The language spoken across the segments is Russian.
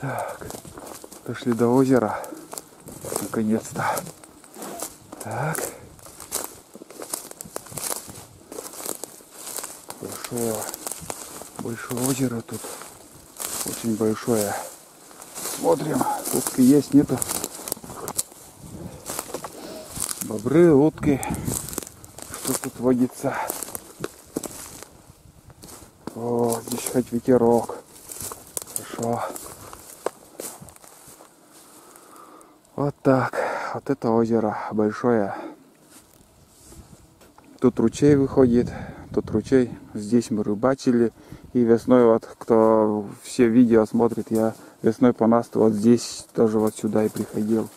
Так, дошли до озера. Наконец-то. Так. Большое озеро тут. Очень большое. Смотрим, утки есть, нету. Бобры, утки. Что тут водится? О, здесь хоть ветерок. Хорошо. Вот так. Вот это озеро большое. Тут ручей выходит. Тут ручей. Здесь мы рыбачили. И весной, вот кто все видео смотрит, я весной по Насту вот здесь тоже вот сюда и приходил.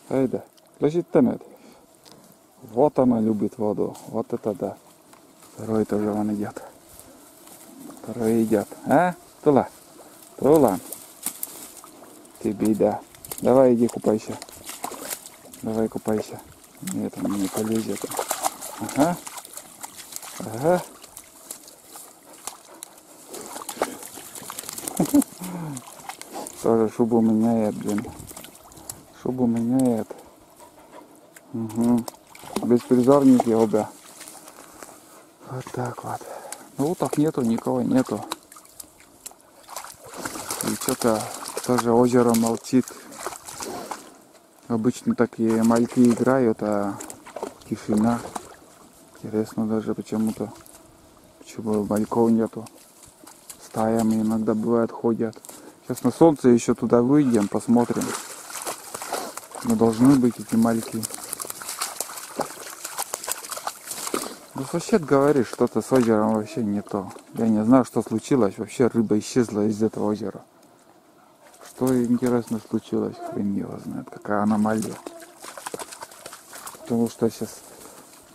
Айда, лежит-то нет. Вот она любит воду. Вот это да. Второй тоже он идет. Второй идет. А? Тула. Тула. Ты беда. Давай иди купайся. Давай купайся. Нет, он не полезет. Ага. Ага. Тоже шубу меняет, блин. Шубу меняет. Угу. Беспризорники оба. Вот так вот. Ну уток нету, никого нету. И что-то тоже озеро молчит. Обычно такие мальки играют, а тишина. Интересно даже почему-то. Почему мальков нету. Стаями иногда бывает ходят. Сейчас на солнце еще туда выйдем, посмотрим. Но должны быть эти мальки. Ну сосед говорит, что-то с озером вообще не то. Я не знаю, что случилось. Вообще рыба исчезла из этого озера. Что интересно случилось, хрен его знает. Какая аномалия. Потому что сейчас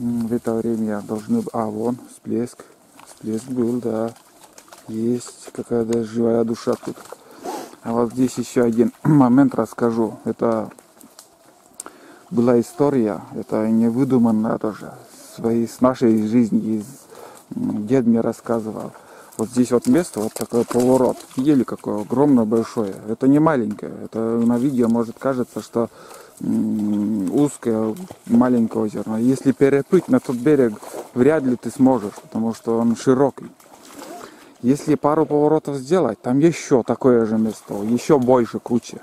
в это время должны... А, вон, всплеск. Всплеск был, да. Есть какая-то живая душа тут. А вот здесь еще один момент расскажу. Это была история. Это не выдуманная тоже. С нашей жизни. Дед мне рассказывал. Вот здесь вот место, вот такой поворот. Видели, какое огромное, большое. Это не маленькое. Это на видео может кажется, что узкое, маленькое озеро. Но если переплыть на тот берег, вряд ли ты сможешь, потому что он широкий. Если пару поворотов сделать, там еще такое же место, еще больше, круче.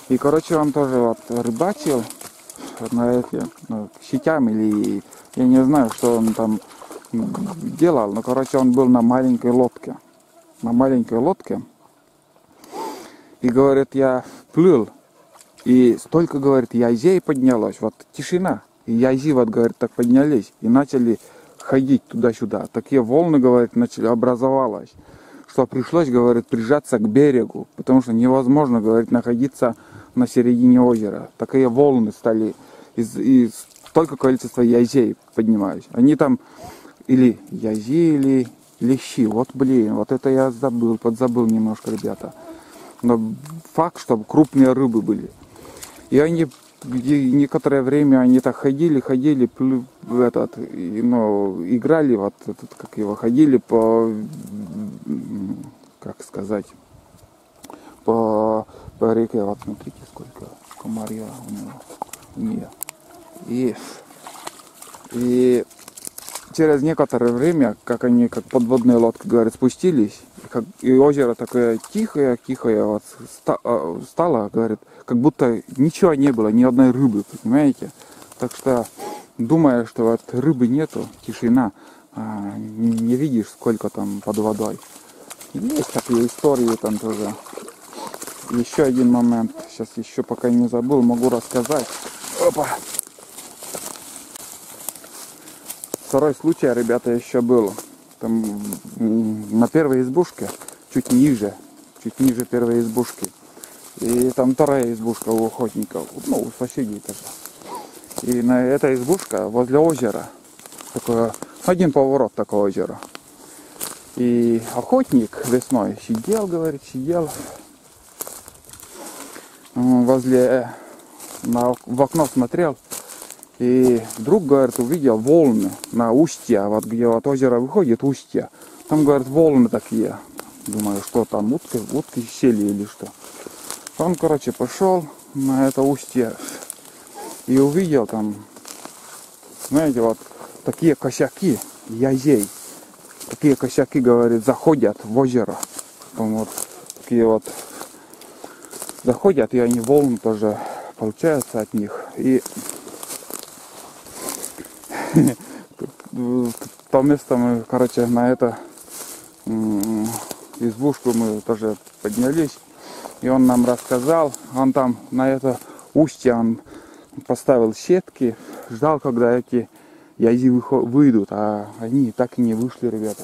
И, короче, он тоже вот рыбачил на эти, сетям или я не знаю, что он там делал, но, короче, он был на маленькой лодке. На маленькой лодке. И, говорит, я плыл. И столько, говорит, язей поднялось. Вот тишина. И язи, вот, говорит, так поднялись. И начали ходить туда-сюда. Такие волны, говорит, начали образовалось. Что пришлось, говорит, прижаться к берегу. Потому что невозможно, говорит, находиться на середине озера. Такие волны стали. И столько количества язей поднимались. Они там... Или язи, или лещи. Вот, блин, вот это я подзабыл немножко, ребята. Но факт, чтобы крупные рыбы были. И они некоторое время они так ходили, играли, вот этот, как его, ходили по, как сказать, по реке. Вот смотрите, сколько комарья у нее. И через некоторое время, как они, как подводные лодки, говорят, спустились, и озеро такое тихое, вот стало, говорит, как будто ничего не было, ни одной рыбы, понимаете? Так что, думая, что вот рыбы нету, тишина, не видишь, сколько там под водой. Есть такие истории там тоже. Еще один момент, сейчас еще пока не забыл, могу рассказать. Опа! Второй случай, ребята, еще был. Там на первой избушке, чуть ниже первой избушки. И там вторая избушка у охотников, у соседей тоже. И на этой избушка возле озера, такое, один поворот такого озера. И охотник весной сидел возле, в окно смотрел. И вдруг, говорит, увидел волны на устье, вот где от озера выходит устье. Там, говорит, волны такие. Думаю, что там, утки сели или что. Он, короче, пошел на это устье и увидел там, знаете, вот такие косяки язей. Такие косяки, говорит, заходят в озеро. Там вот такие вот заходят, и они волны тоже получаются от них. И то место мы, короче, на это избушку мы тоже поднялись. И он нам рассказал, он там на это устье он поставил сетки, ждал, когда эти язи выйдут, а они так и не вышли, ребята.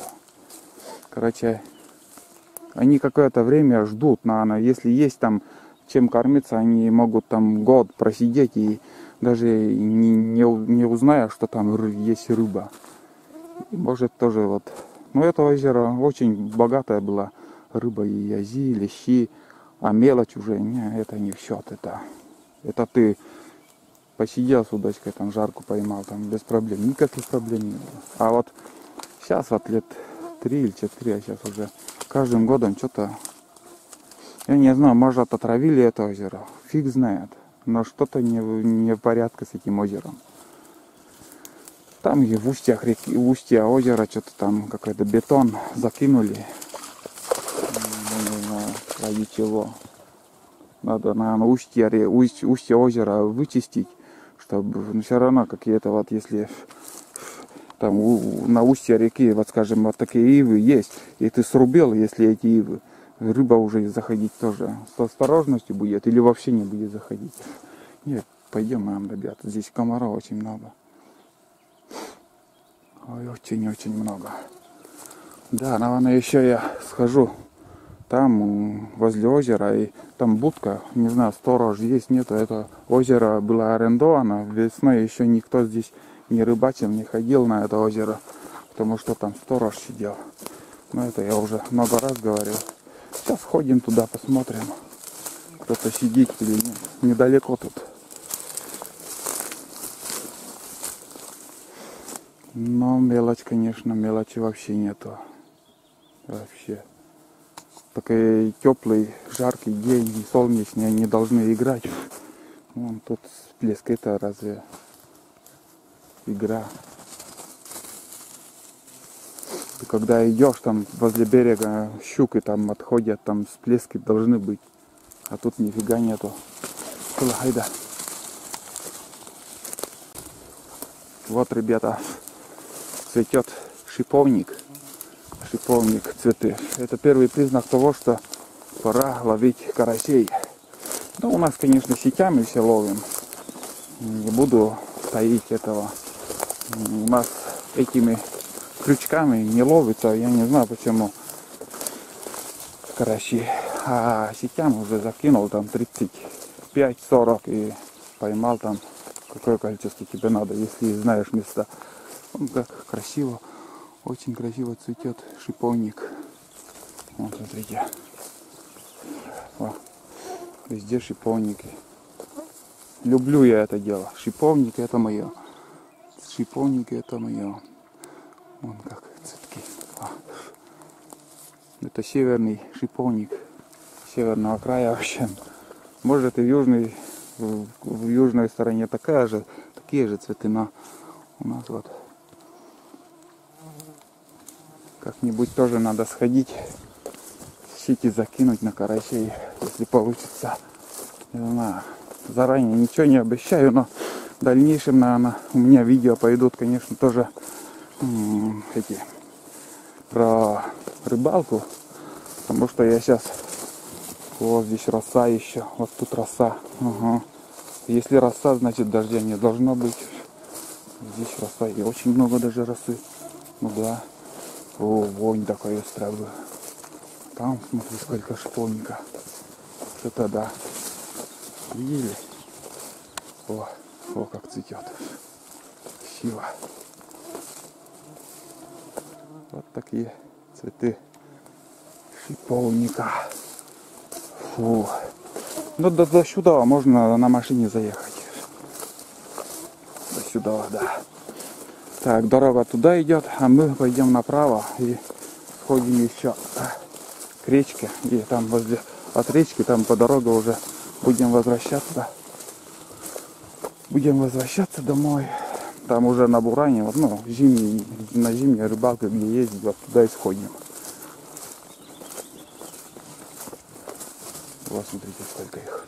Короче, они какое-то время ждут, но если есть там чем кормиться, они могут там год просидеть и даже не узная, что там есть рыба. И может тоже вот. Но это озеро очень богатое было рыба и язи, лещи, а мелочь уже, не, это не в счет. Это ты посидел с удочкой, там жарку поймал, там без проблем, никаких проблем не было. А вот сейчас вот лет 3 или 4, а сейчас уже каждым годом что-то, я не знаю, может отравили это озеро, фиг знает, но что-то не в порядке с этим озером. Там и в устьях реки, в устье озера что-то там какой-то бетон закинули, не знаю, ради чего. Надо, наверное, устье озера вычистить, чтобы, ну, все равно какие-то вот, если там на устье реки, вот скажем, вот такие ивы есть, и ты срубил, если эти ивы, рыба уже заходить тоже с осторожностью будет или вообще не будет заходить. Нет, пойдем, наверное, ребята, здесь комаров очень много. Ой, очень-очень много. Да, наверное, еще я схожу там возле озера, и там будка, не знаю, сторож есть, нету. Это озеро было арендовано, весной еще никто здесь не рыбачил, не ходил на это озеро, потому что там сторож сидел. Но это я уже много раз говорил. Сейчас ходим туда, посмотрим, кто-то сидит или нет. Недалеко тут. Но мелочь, конечно, мелочи вообще нету. Вообще. Такой теплый, жаркий день, и солнечный, они должны играть. Вон тут всплеск, это разве игра? Ты когда идешь там возле берега, щуки там отходят, там всплески должны быть. А тут нифига нету. Хайда. Вот, ребята, цветет шиповник. Шиповник, цветы. Это первый признак того, что пора ловить карасей. Ну, у нас, конечно, сетями все ловим. Не буду таить этого. У нас этими крючками не ловится. Я не знаю, почему караси. А сетям уже закинул там 35-40 и поймал там какое количество тебе надо, если знаешь места. Он как красиво, очень красиво цветет шиповник. Вот, смотрите. О, везде шиповники. Люблю я это дело. Шиповник это мое. Шиповник это мое. Вон как цветки. О. Это северный шиповник. Северного края вообще. Может и в южной стороне такие же цветы, но у нас вот как-нибудь тоже надо сходить, сети закинуть на карасей, если получится. Не знаю, заранее ничего не обещаю, но в дальнейшем, наверное, у меня видео пойдут, конечно, тоже эти про рыбалку, потому что я сейчас, вот здесь роса еще, вот тут роса. Угу. Если роса, значит дождя не должно быть. Здесь роса, и очень много даже росы. Ну да. О, вонь такой острая. Там, смотри, сколько шиповника. Это да. Видели? О, как цветет. Красиво. Вот такие цветы шиповника. Фу. Ну до сюда можно на машине заехать. До сюда вода. Так, дорога туда идет, а мы пойдем направо и сходим еще к речке. И там возле от речки, там по дороге уже будем возвращаться. Будем возвращаться домой. Там уже на Буране, вот, ну, на зимней рыбалке, где ездить, вот туда и сходим. Вот смотрите, сколько их.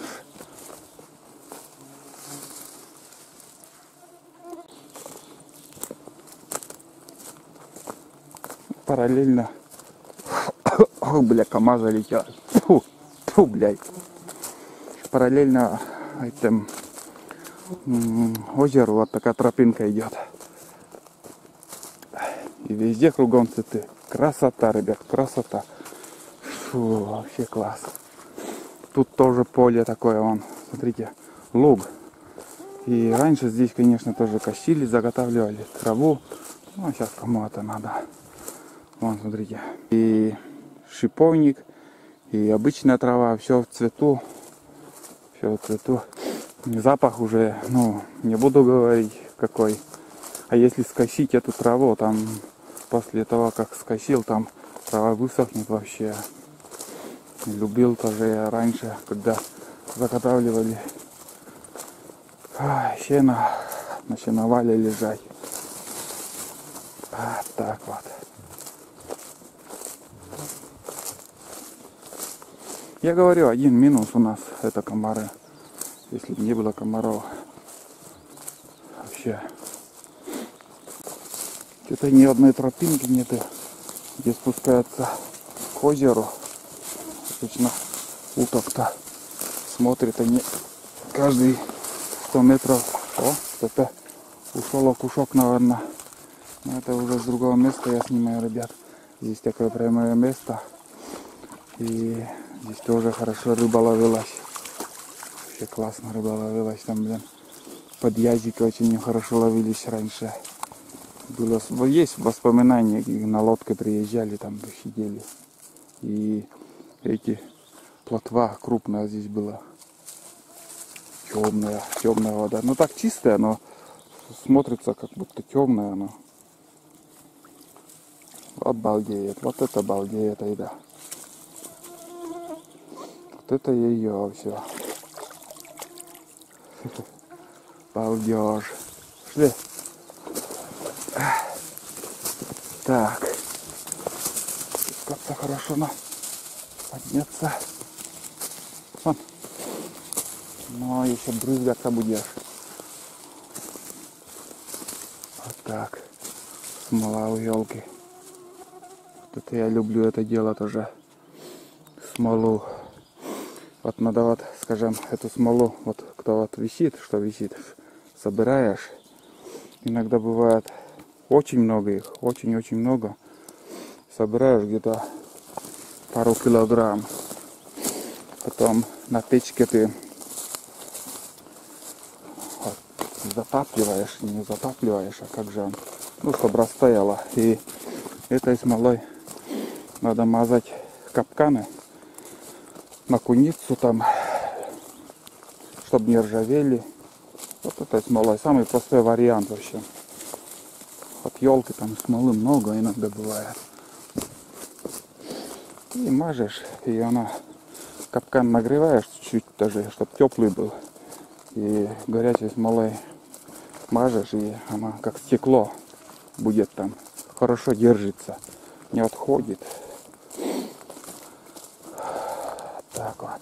Параллельно. О, бля, КамАЗа летят. Фу, блядь. Параллельно этим озеру вот такая тропинка идет. И везде кругом цветы. Красота, ребят, красота. Фу, вообще класс. Тут тоже поле такое, вон, смотрите, луг. И раньше здесь, конечно, тоже косили, заготавливали траву. Ну, а сейчас кому это надо. Вон, смотрите. И шиповник, и обычная трава, все в цвету. Все в цвету. Запах уже, ну, не буду говорить какой. А если скосить эту траву, там, после того, как скосил, там трава высохнет вообще. Любил тоже я раньше, когда заготавливали сено, на сеновале лежать. Так вот. Я говорю, один минус у нас это комары. Если бы не было комаров, вообще где-то ни одной тропинки нету, где спускается к озеру. Обычно уток-то смотрит они каждые 100 метров. О, это ушел окушок, наверное. Но это уже с другого места я снимаю, ребят. Здесь такое прямое место. И здесь тоже хорошо рыба ловилась. Вообще классно рыба ловилась. Там, блин, подъязики очень хорошо ловились раньше. Было, есть воспоминания, на лодке приезжали, там сидели. И эти плотва крупная здесь была. Темная вода. Ну так чистая, но смотрится как будто темная она. Обалдеет. Вот это обалдеет, да. Вот это ее все. Балдеж. Шли. Так. Как-то хорошо подняться. Вон. Но еще брызгаться будешь. Вот так. Смола у елки. Вот это я люблю это дело тоже. Смолу. Вот надо вот, скажем, эту смолу, вот кто вот висит, что висит, собираешь. Иногда бывает очень много их, очень-очень много. Собираешь где-то пару килограмм. Потом на печке ты вот, затапливаешь, не затапливаешь, а как же он, ну, чтобы растаяло. И этой смолой надо мазать капканы на куницу там, чтобы не ржавели. Вот этой смолой самый простой вариант вообще. От елки там смолы много иногда бывает. И мажешь, и она, капкан нагреваешь чуть-чуть даже, чтобы теплый был. И горячей смолой мажешь, и она как стекло будет там. Хорошо держится, не отходит. Так вот.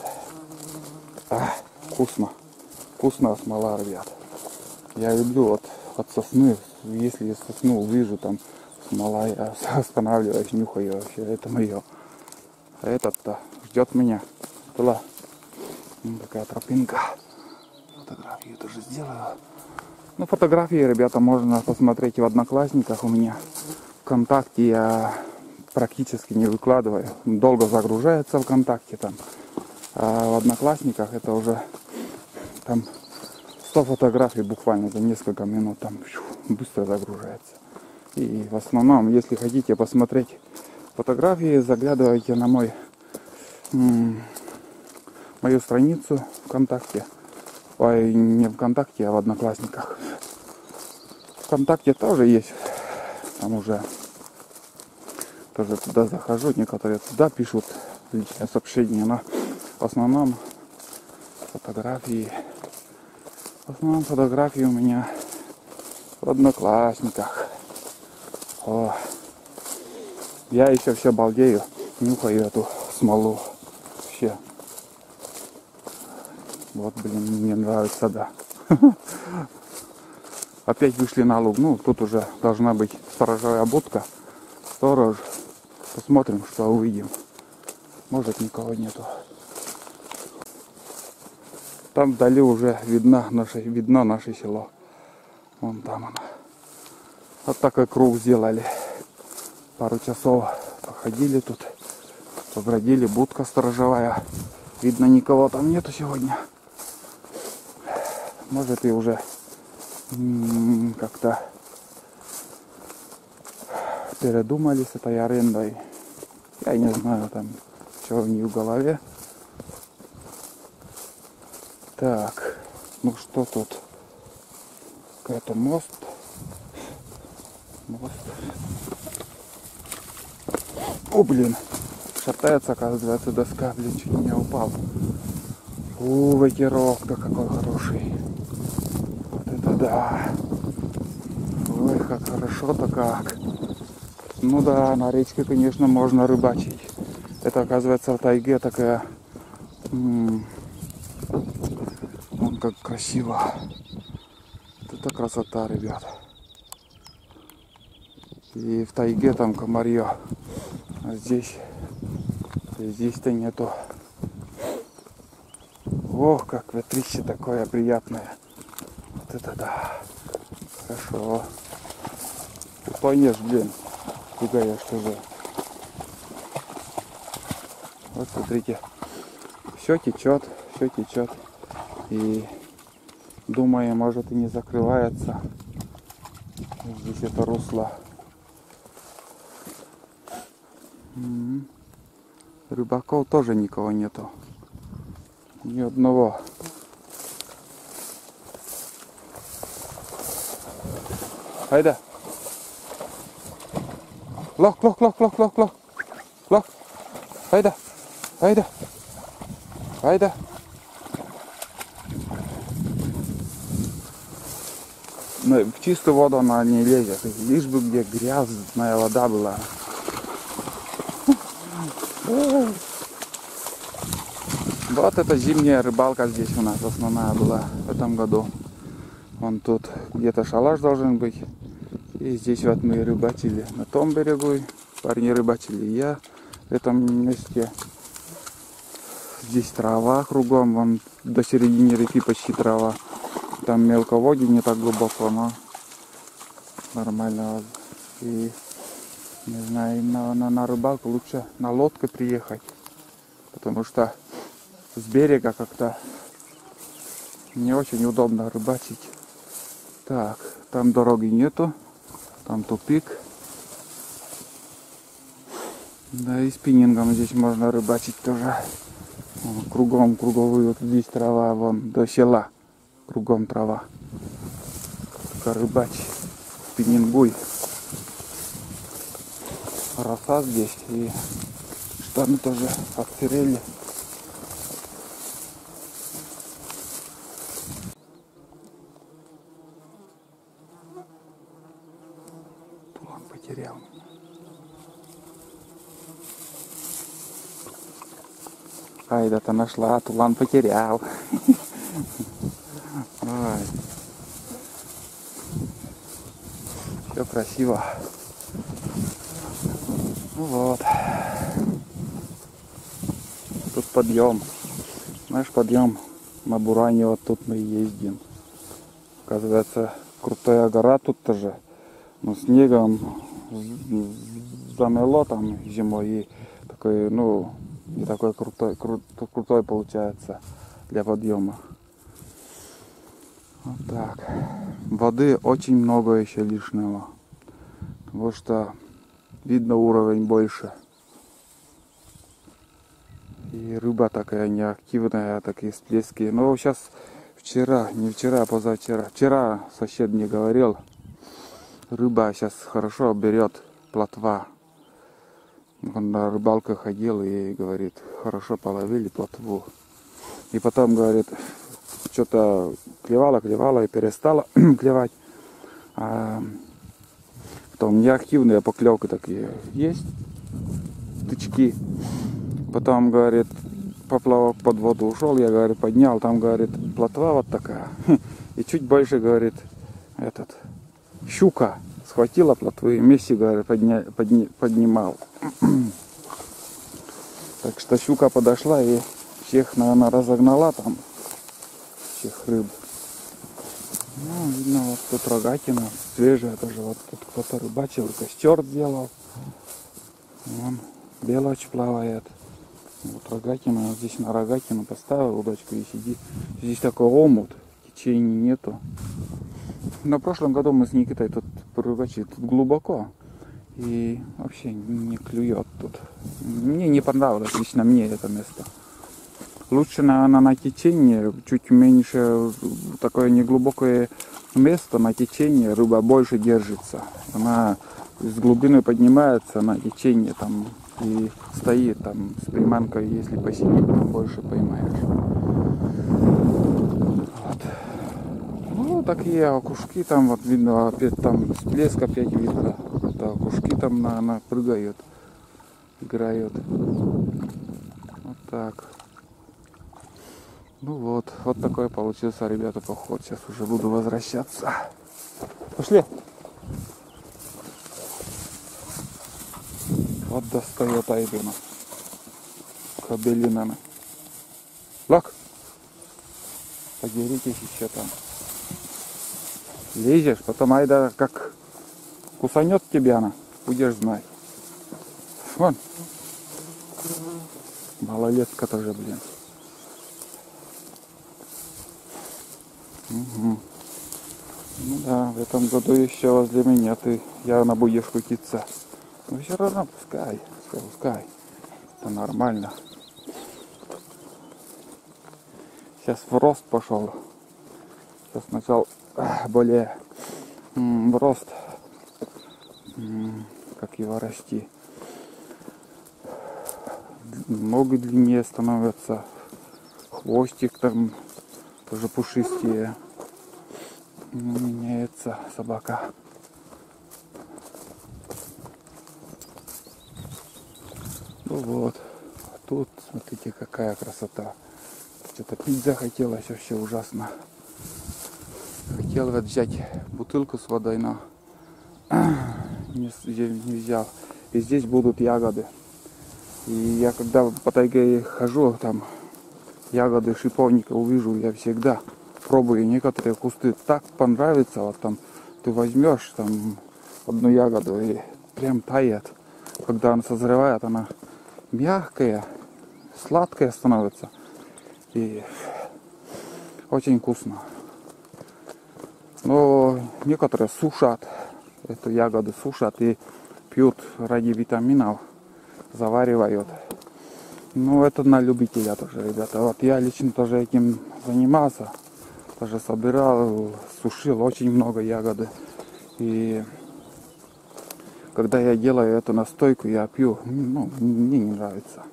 Вкусно. Вкусная смола, ребят. Я люблю вот от сосны. Если я сосну вижу, там смола, я останавливаюсь, нюхаю вообще. Это мое. А этот-то ждет меня. Была такая тропинка. Фотографию тоже сделаю. Ну, фотографии, ребята, можно посмотреть в Одноклассниках у меня. ВКонтакте я практически не выкладываю. Долго загружается ВКонтакте там. А в Одноклассниках это уже там 100 фотографий буквально за несколько минут. Там быстро загружается. И в основном, если хотите посмотреть фотографии, заглядывайте на мою страницу ВКонтакте. Ой, не ВКонтакте, а в Одноклассниках. ВКонтакте тоже есть. Там уже тоже туда захожу. Некоторые туда пишут личные сообщения. Но в основном фотографии. В основном фотографии у меня в Одноклассниках. О, я еще все балдею. Нюхаю эту смолу. Вообще. Вот, блин, мне нравится, да. Опять вышли на луг. Ну, тут уже должна быть сторожевая будка. Сторож. Посмотрим, что увидим. Может, никого нету. Там вдали уже видно наше село. Вон там оно. Вот такой круг сделали. Пару часов походили тут. Побродили. Будка сторожевая. Видно, никого там нету сегодня. Может, и уже как-то передумали с этой арендой. Я не знаю, там, что у них в голове. Так, ну что тут? Какой-то мост. О, блин. Шатается, оказывается, доска, блин, чуть не упал. Ветерок-то какой хороший. Вот это да. Ой, как хорошо-то как. Ну да, на речке, конечно, можно рыбачить. Это, оказывается, в тайге такая... Вон как красиво. Вот это красота, ребят. И в тайге там комарье. А здесь-то нету. Ох, как ветрище такое приятное. Вот это да. Хорошо. Утонешь, блин. Пугаешь тоже. Вот смотрите. Все течет. И думаю, может и не закрывается. Здесь это русло. Рыбаков тоже никого нету. Ни одного. Айда. Лох. Айда. Но в чистую воду она не лезет. Лишь бы где грязная вода была. Вот это зимняя рыбалка здесь у нас основная была в этом году. Вон тут где-то шалаш должен быть. И здесь вот мы рыбачили на том берегу. Парни рыбачили, и я в этом месте. Здесь трава кругом, вон до середины реки почти трава. Там мелководье, не так глубоко, но нормально. И не знаю, на рыбалку лучше на лодке приехать. Потому что с берега как-то не очень удобно рыбачить. Так, там дороги нету. Там тупик. Да и спиннингом здесь можно рыбачить тоже. Вон, кругом круговую, вот здесь трава, вон до села. Кругом трава. Только рыбачь. Спиннингуй. Роса здесь. И штаны тоже отсырели. Тулан потерял. Айда-то нашла, тулан потерял. Ой. Все красиво. Ну вот. Тут подъем. Знаешь, подъем на Буране, вот тут мы ездим. Оказывается, крутая гора тут тоже. Но снегом замело там зимой. И такой, ну, не такой крутой получается для подъема. Вот так. Воды очень много еще лишнего. Потому что видно уровень больше. И рыба такая неактивная, такие всплески. Но сейчас не вчера, а позавчера. Вчера сосед мне говорил, рыба сейчас хорошо берет, плотва. Он на рыбалку ходил и говорит, хорошо половили плотву. И потом, говорит, что-то клевала и перестала клевать. А потом неактивные поклевки такие есть, тычки. Потом, говорит, поплавок под воду ушел, я, говорит, поднял, там, говорит, плотва вот такая. И чуть больше, говорит, щука схватила плотвы, и вместе, говорит, поднимал. Так что щука подошла и всех, наверное, разогнала там, всех рыб. Ну, видно, вот тут рогатина свежая тоже, вот тут кто-то рыбачил, костер сделал. Вон, белочь плавает. Вот рогатина, вот здесь на рогатину поставил удочку и сиди. Здесь такой омут, течения нету. На прошлом году мы с Никитой тут порыбачили, тут глубоко. И вообще не клюет тут. Мне не понравилось, лично мне это место. Лучше, наверное, на течение, чуть меньше, такое неглубокое место на течение, рыба больше держится. Она с глубины поднимается на течение там и стоит там с приманкой, если посидеть, там больше поймаешь. Вот. Ну, такие окушки там, вот видно, опять там всплеск опять видно. Да, окушки там, наверное, прыгают, играют. Вот так. Ну вот такой получился, ребята, поход. Сейчас уже буду возвращаться. Пошли. Вот достает Айдена. Кабелинами. Лак. Подеритесь еще там. Лезешь, потом Айда как кусанет тебя, она, будешь знать. Вон. Малолетка тоже, блин. Угу. Ну да, в этом году еще возле меня ты явно будешь крутиться. Но все равно пускай. Это нормально. Сейчас в рост пошел. Сейчас начал более в рост. Как его расти. Ноги длиннее становятся. Хвостик там тоже пушистее. Меняется собака. Ну вот. А тут, смотрите, какая красота. Что-то пить захотелось вообще ужасно. Хотел вот взять бутылку с водой, но не взял. И здесь будут ягоды. И я когда по тайге хожу, там ягоды шиповника увижу, я всегда пробую. Некоторые кусты так понравятся, вот там ты возьмешь там одну ягоду и прям тает. Когда она созревает, она мягкая, сладкая становится. И очень вкусно. Но некоторые сушат, эту ягоду сушат и пьют ради витаминов, заваривают. Ну, это на любителя тоже, ребята. Вот я лично тоже этим занимался. Тоже собирал, сушил очень много ягоды. И когда я делаю эту настойку, я пью, ну, мне не нравится.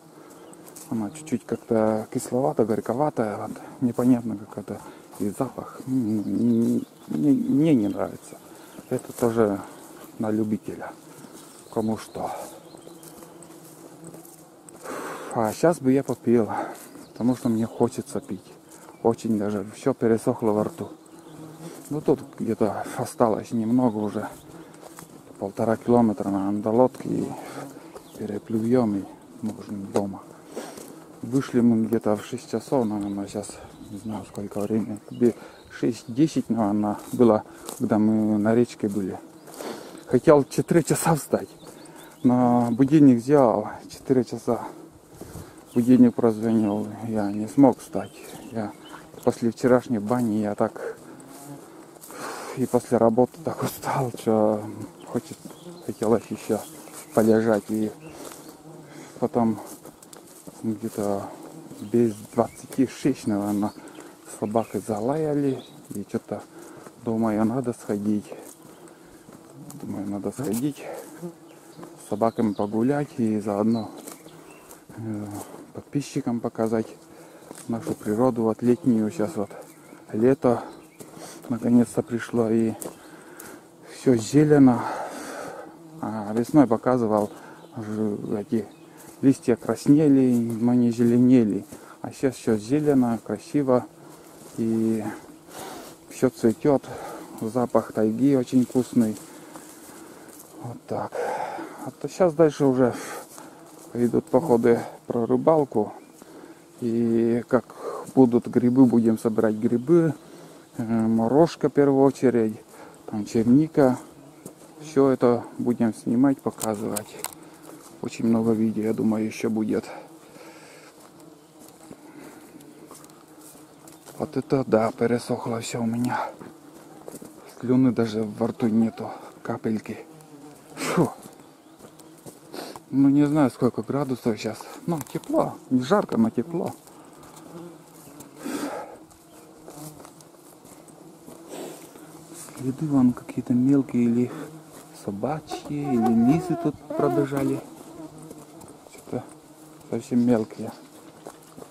Она чуть-чуть как-то кисловатая, горьковатая, вот, непонятно как это. И запах мне не нравится. Это тоже на любителя. Кому что. А сейчас бы я попил, потому что мне хочется пить. Очень даже все пересохло во рту. Ну тут где-то осталось немного уже. 1,5 километра до лодки и переплюем и можно дома. Вышли мы где-то в 6 часов, наверное, сейчас не знаю сколько времени. 6-10, наверное, было, когда мы на речке были. Хотел 4 часа встать, но будильник сделал 4 часа. Будильник прозвонил, я не смог встать. Я после вчерашней бани я так и после работы так устал, что хотелось еще полежать. И потом где-то без 26, наверное, собаки залаяли. И что-то думаю, надо сходить. надо сходить, с собаками погулять и заодно подписчикам показать нашу природу. Вот летнюю, сейчас вот лето наконец-то пришло и все зелено. А весной показывал, эти листья краснели, но не зеленели. А сейчас все зелено, красиво и все цветет. Запах тайги очень вкусный. Вот так. А то сейчас дальше уже идут походы про рыбалку. И как будут грибы, будем собирать грибы. Морожка в первую очередь. Там черника. Все это будем снимать, показывать. Очень много видео, я думаю, еще будет. Вот это да, пересохло все у меня. Слюны даже во рту нету, капельки. Фу. Ну не знаю, сколько градусов сейчас. Ну тепло, не жарко, но тепло. Следы вон какие-то мелкие, или собачьи, или лисы тут пробежали. Что-то совсем мелкие.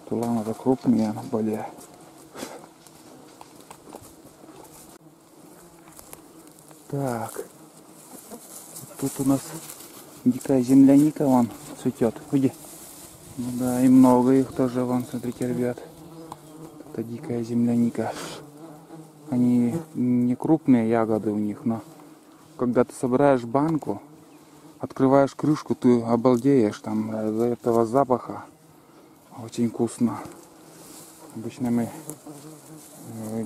Туланы-то крупные, более. Так, тут у нас дикая земляника вон цветет. Иди. Ну да, и много их тоже вон, смотрите, ребят. Это дикая земляника. Они не крупные ягоды у них, но когда ты собираешь банку, открываешь крышку, ты обалдеешь там из-за этого запаха. Очень вкусно. Обычно мы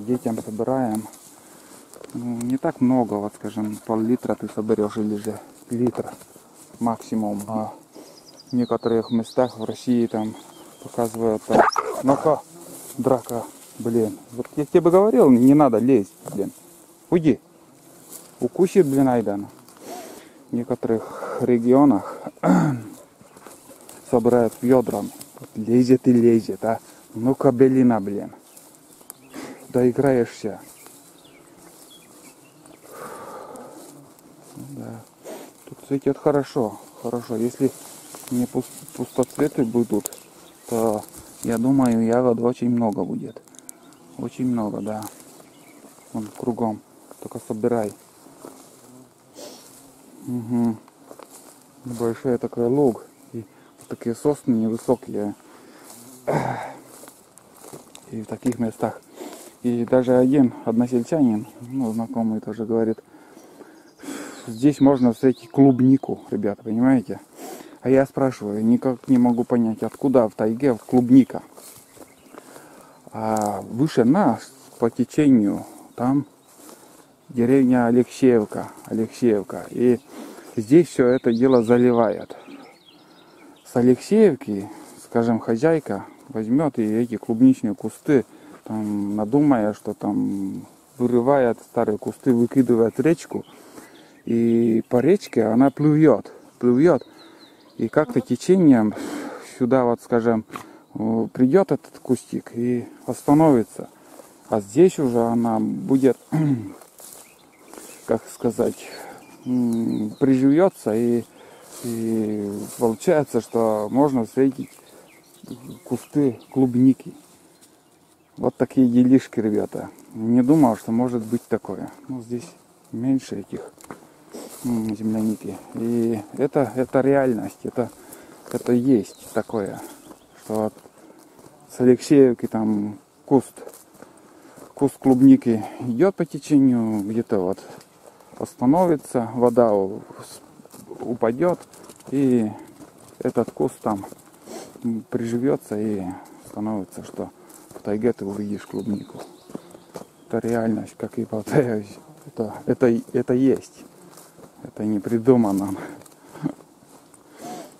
детям собираем. Ну, не так много, вот скажем, пол-литра ты соберешь или же литр максимум. А в некоторых местах в России там показывают, там, ну-ка, драка, блин. Вот я тебе говорил, не надо лезть, блин. Уйди. Укусит, блин, Айдана. В некоторых регионах собирают ведрами. Вот лезет и лезет, а. Ну-ка, белина, блин. Доиграешься. Да. Тут цветет хорошо. Хорошо. Если не пустоцветы будут, то я думаю, ягод очень много будет. Очень много, да. Вон кругом. Только собирай. Угу. Большой такой луг. И вот такие сосны невысокие. И в таких местах. И даже один односельчанин, ну, знакомый тоже говорит, здесь можно встретить клубнику, ребята, понимаете? А я спрашиваю, никак не могу понять, откуда в тайге клубника. А выше нас, по течению, там деревня Алексеевка. И здесь все это дело заливает. С Алексеевки, скажем, хозяйка возьмет и эти клубничные кусты, там, надумая, что там вырывает старые кусты, выкидывает в речку. И по речке она плывет. И как-то течением сюда, вот скажем, придет этот кустик и остановится. А здесь уже она будет, как сказать, приживется и получается, что можно встретить кусты клубники. Вот такие делишки, ребята. Не думал, что может быть такое. Ну, здесь меньше этих земляники. И это реальность. Это есть такое. Что вот с Алексеевки там куст клубники идет по течению, где-то вот остановится, вода упадет, и этот куст там приживется и становится, что в тайге ты увидишь клубнику. Это реальность, как и повторяюсь. Это есть. Это не придумано.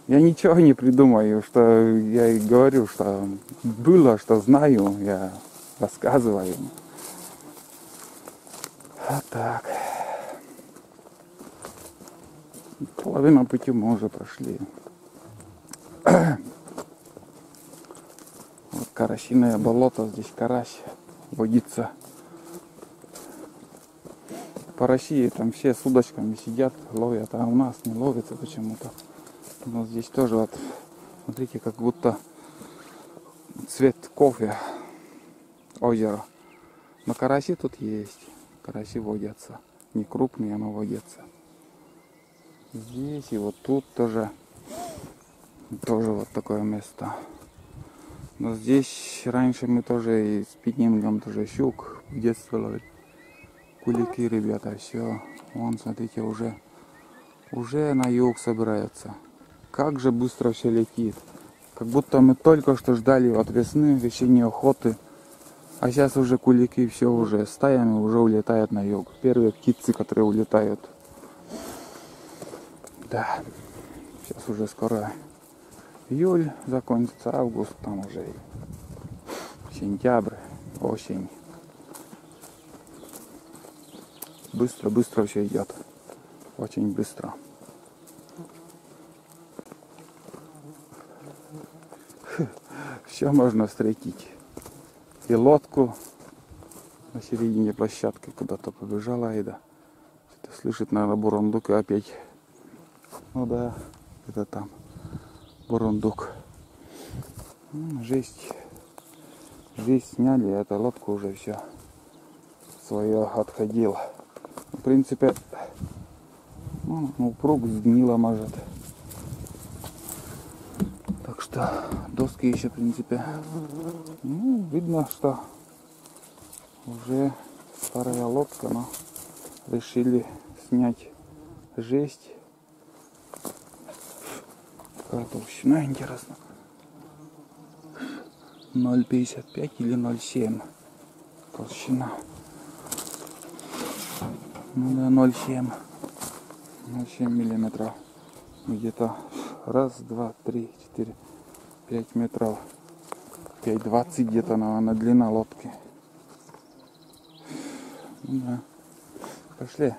Я ничего не придумаю, что я и говорю, что было, что знаю, я рассказываю. А так. Половину пути мы уже прошли. Вот карасиное болото, здесь карась водится. по России там все с удочками сидят, ловят, а у нас не ловится почему-то. Но здесь тоже вот, смотрите, как будто цвет кофе озеро. Но караси тут есть, караси водятся, не крупные, но водятся. Здесь и вот тут тоже вот такое место. Но здесь раньше мы тоже и спиннингом тоже щук в детстве ловили. Кулики, ребята, все. Вон, смотрите, уже на юг собираются. Как же быстро все летит. Как будто мы только что ждали вот весны, весенней охоты. А сейчас уже кулики все уже стаями уже улетают на юг. Первые птицы, которые улетают. Да. Сейчас уже скоро июль закончится, август, там уже сентябрь, осень. Быстро все идет. Очень быстро. Все можно встретить. И лодку на середине площадки куда-то побежала Айда. Что-то слышит, наверное, бурундук и опять. Ну да, это там бурундук. Жесть. Жесть сняли, а эта лодка уже все свое отходила. В принципе, пруг сгнила, может. Так что доски еще, в принципе, видно, что уже старая лодка, но решили снять жесть. Какая толщина, интересно. 0,55 или 0,7 толщина. Ну да, 0,7 миллиметров. Где-то раз, два, три, 4, 5 метров. 5,20 где-то, наверное, длина лодки. Ну да. Пошли.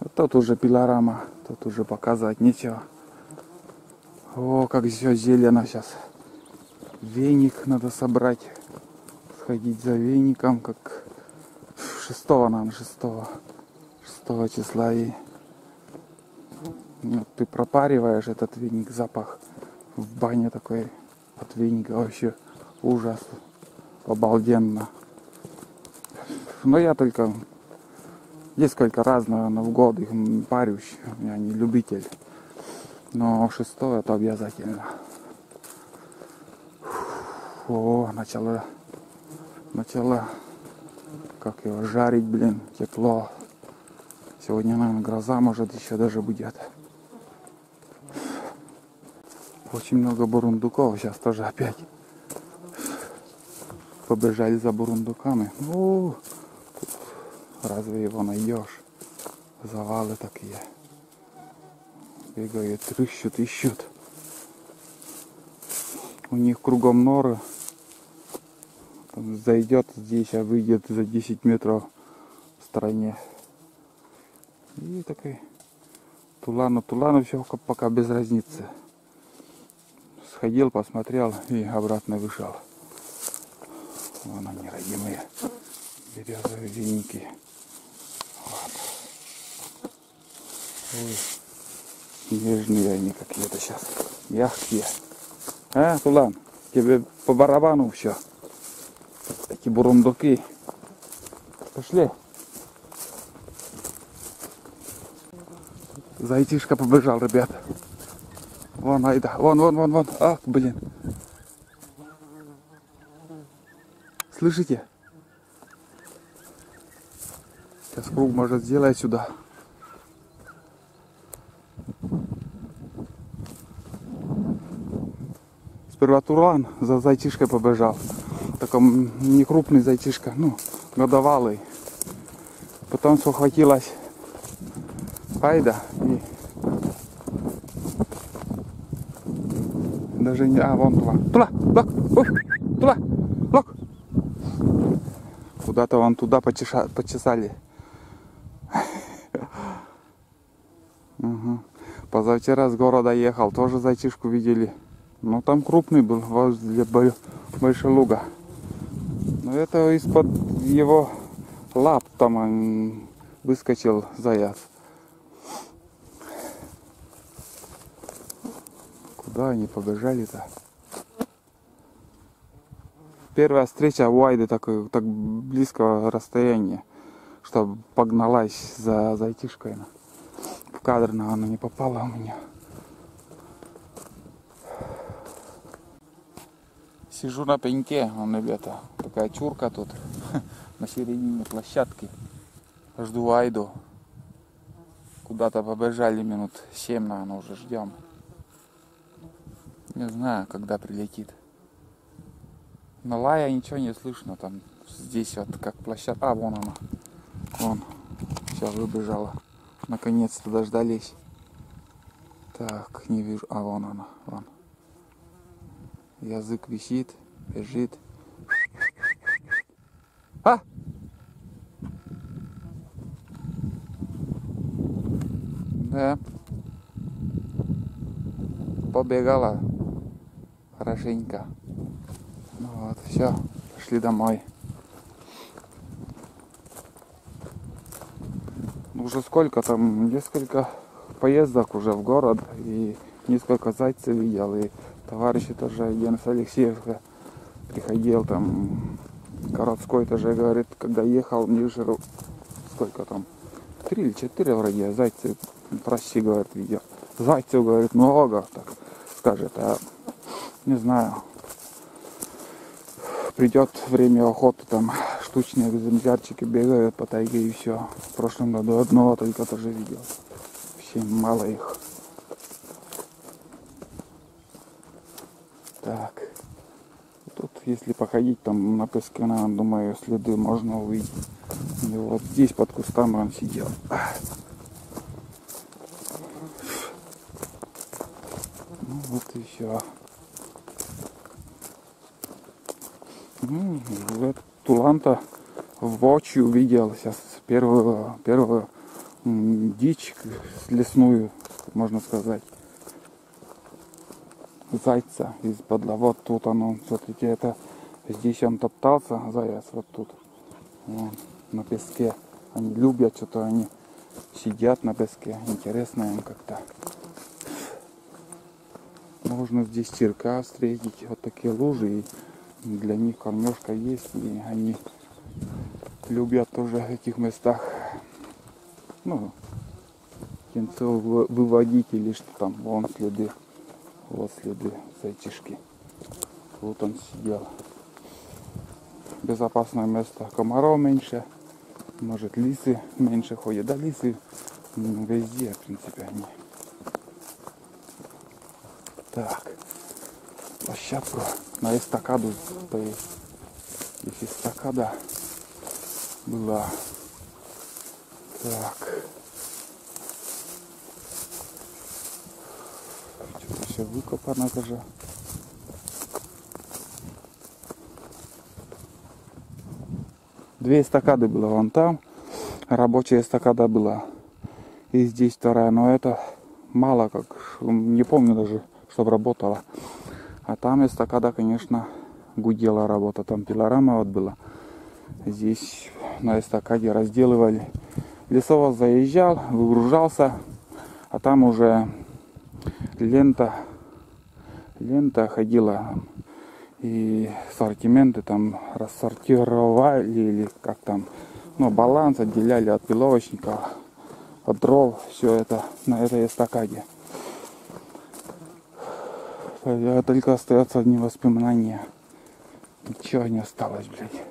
Вот тут уже пилорама. Тут уже показывать нечего. О, как все зелено сейчас. Веник надо собрать. Сходить за веником, как 6 числа. И вот ты пропариваешь этот веник, запах в бане такой от веника, вообще ужас, обалденно. Но я только несколько раз, наверное, в год их парюсь, я не любитель. Но 6 это обязательно. О, начало, как его жарить, блин, тепло. Сегодня, наверное, гроза, может, еще даже будет. Очень много бурундуков, сейчас тоже опять побежали за бурундуками. Ну, разве его найдешь? Завалы такие. Бегают, ищут. У них кругом норы. Там зайдет здесь, а выйдет за 10 метров в стороне. И такой тулану все пока без разницы. Сходил, посмотрел и обратно вышел. Вон они, родимые березовые веники. Вот. Ой, нежные они какие-то сейчас, мягкие. А, Тулан, тебе по барабану все. Эти бурундуки. Пошли. Зайчишка побежал, ребят. Вон, Айда. Вон. Ах, блин. Слышите? Сейчас круг может сделать сюда. Сперва Туран за зайчишкой побежал. Такой не крупный зайчишка, годовалый. Потом схватилась Айда и даже не... А, вон Тула! Лок! Куда-то вон туда почесали. Угу. Позавчера с города ехал, тоже зайчишку видели. Но там крупный был, возле Большелуга. Но это из-под его лап там выскочил заяц. Куда они побежали-то? Первая встреча у Айды так близкого расстояния, чтобы погналась за зайчишкой. В кадр она не попала у меня. Сижу на пеньке, ребята, такая чурка тут, на середине площадки. Жду Айду. Куда-то побежали минут 7, наверное, уже ждем. Не знаю, когда прилетит. Но лая ничего не слышно, там здесь вот как площадка. А, вон она. Вон. Все, выбежала. Наконец-то дождались. Так, не вижу. А, вон она. Вон. Язык висит, бежит. А! Да. Побегала. Хорошенько. Ну вот, все. Пошли домой. Уже сколько там, несколько поездок уже в город. И несколько зайцев видел. И товарищи тоже, один с Алексеевска приходил там, городской тоже, говорит, когда ехал, мне же сколько там, 3 или 4 вроде зайцев, прости, говорит, видел. Зайцев, говорит, много, так скажет, а не знаю. Придет время охоты, там штучные экземплярчики бегают по тайге и все. В прошлом году одного только тоже видел. Вообще мало их. Так. Тут, если походить там на песке, думаю, следы можно увидеть. И вот здесь под кустом он сидел. Ну вот и все. Туланта воочию увидел сейчас первую дичь лесную, можно сказать. Зайца из-под вот тут он все-таки это здесь он топтался, заяц вот тут вон, на песке. Они любят что-то, они сидят на песке, интересно им как-то. Можно здесь черка встретить, вот такие лужи, и для них кормежка есть, и они любят тоже в этих местах, ну, птенцов выводить или что там, вон следы. Вот следы зайчишки. Вот он сидел. Безопасное место. Комаров меньше. Может, лисы меньше ходят. Да, лисы везде, в принципе, они. Так. Площадку на эстакаду стоит. Здесь эстакада была. Так. Все выкопано тоже. Две эстакады было вон там. Рабочая эстакада была. И здесь вторая. Но это мало как. Не помню даже, чтобы работала. А там эстакада, конечно, гудела работа. Там пилорама вот была. Здесь на эстакаде разделывали. Лесовоз заезжал, выгружался. А там уже лента ходила, и ассортименты там рассортировали, или как там, ну, баланс отделяли от пиловочника, от дров, все это на этой эстакаде. Только остается одни воспоминания. Ничего не осталось, блядь.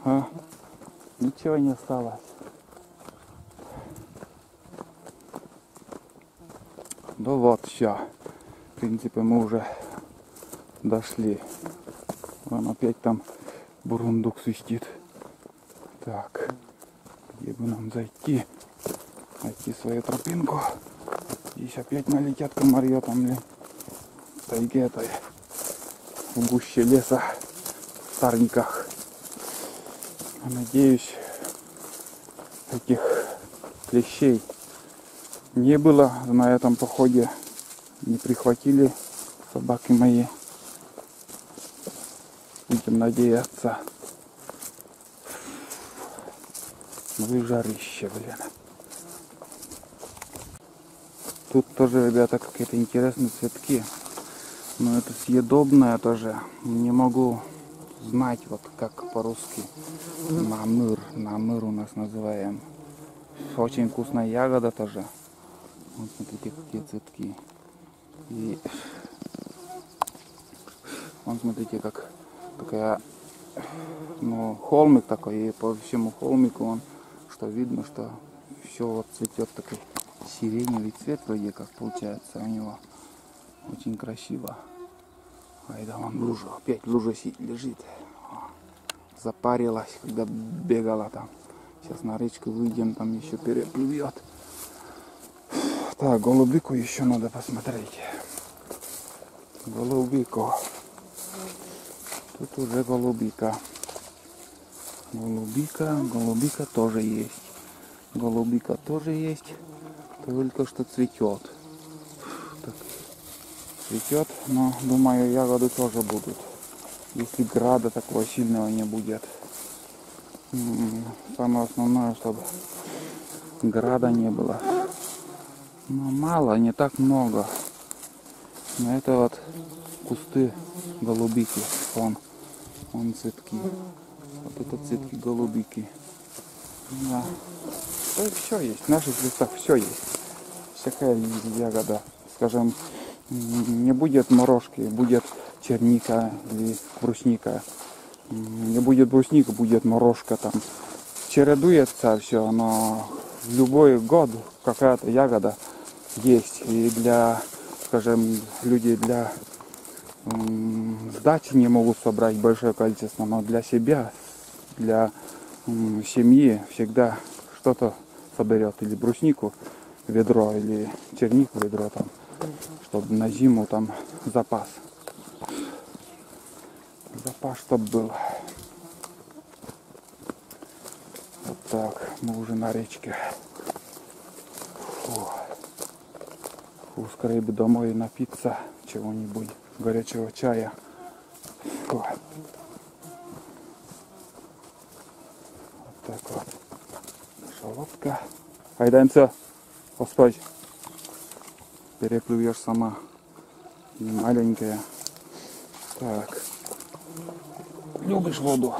А? Ничего не осталось. Ну вот, все. В принципе, мы уже дошли. Вон опять там бурундук свистит. Так, где бы нам зайти? Найти свою тропинку. Здесь опять налетят комарья там, блин. В тайге этой. В гуще леса. В сарниках. Надеюсь, таких клещей не было на этом походе. Не прихватили собаки мои. Будем надеяться. Ну и жарище, блин. Тут тоже, ребята, какие-то интересные цветки. Но это съедобное тоже. Не могу знать, вот как по-русски. Намыр. Намыр у нас называем. Очень вкусная ягода тоже. Вот смотрите, какие цветки. И вон смотрите, как такая, ну, холмик такой. И по всему холмику он, что видно, что все вот цветет такой сиреневый цвет вроде как получается у него. Очень красиво. А это вон лужа. Опять лужа лежит. Запарилась, когда бегала там. Сейчас на речку выйдем, там еще переплывет. Так, голубику еще надо посмотреть. Голубику. Тут уже голубика. Голубика тоже есть. Голубика тоже есть. Только что цветет. Так, цветет, но думаю, ягоды тоже будут. Если града такого сильного не будет. Самое основное, чтобы града не было. Но мало, не так много. Но это вот кусты голубики. Вон цветки. Вот это цветки голубики. Да. Все есть. В наших лесах все есть. Всякая ягода. Скажем, не будет морожки, будет черника или брусника. Не будет брусника, будет морожка там. Чередуется все, но в любой год какая-то ягода есть. И для, скажем, люди для сдачи не могут собрать большое количество, но для себя, для семьи всегда что-то соберет. Или бруснику ведро, или чернику ведро там, чтобы на зиму там запас. Запас, чтоб был. Вот так, мы уже на речке. Скорее бы домой напиться чего-нибудь, горячего чая. Фу. Вот так вот. Наша лодка. Айдемся, Господь. Переплывешь сама. Не маленькая. Так. Любишь воду?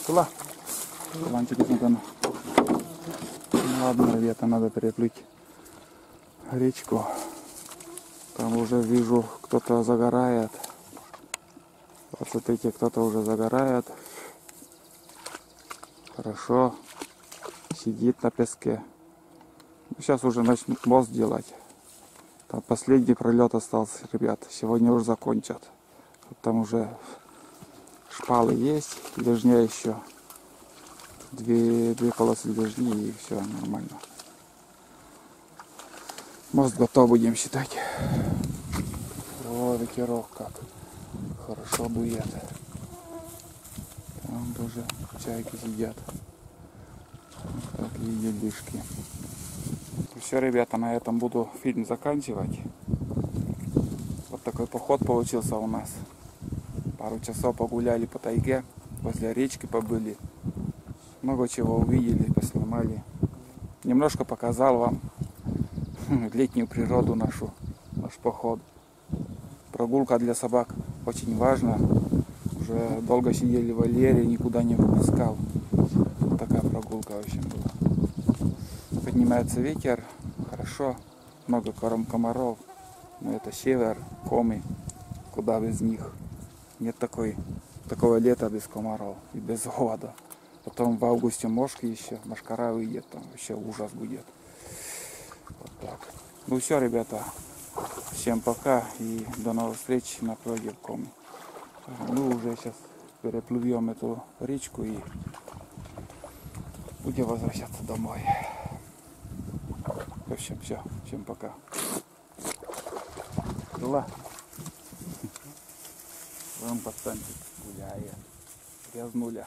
Туда. Ланчик смотрим. Ладно, ребята, надо переплыть речку. Там уже вижу, кто-то загорает. Вот смотрите, кто-то уже загорает. Хорошо. Сидит на песке. Сейчас уже начнут мост делать. Там последний пролет остался, ребят. Сегодня уже закончат. Там уже шпалы есть, лыжня еще. Две полосы лыжни и все нормально. Мост готов, будем считать. О, ветерок как хорошо дует. Там тоже чайки сидят. Такие делишки. Все, ребята, на этом буду фильм заканчивать. Вот такой поход получился у нас. Пару часов погуляли по тайге, возле речки побыли. Много чего увидели, поснимали. Немножко показал вам летнюю природу нашу, наш поход. Прогулка для собак очень важна. Уже долго сидели в вольере, никуда не выпускал. Вот такая прогулка в общем была. Поднимается ветер, хорошо, много комаров. Но это север, Коми, куда без них. Нет такого лета без комаров и без голода. Потом в августе мошки еще, мошкара выйдет, там вообще ужас будет. Вот так. Ну все, ребята, всем пока и до новых встреч на проге в Коми. Мы уже сейчас переплывем эту речку и будем возвращаться домой. В общем, все, всем пока. Была. Вон пацанчик гуляет. Грязнуля.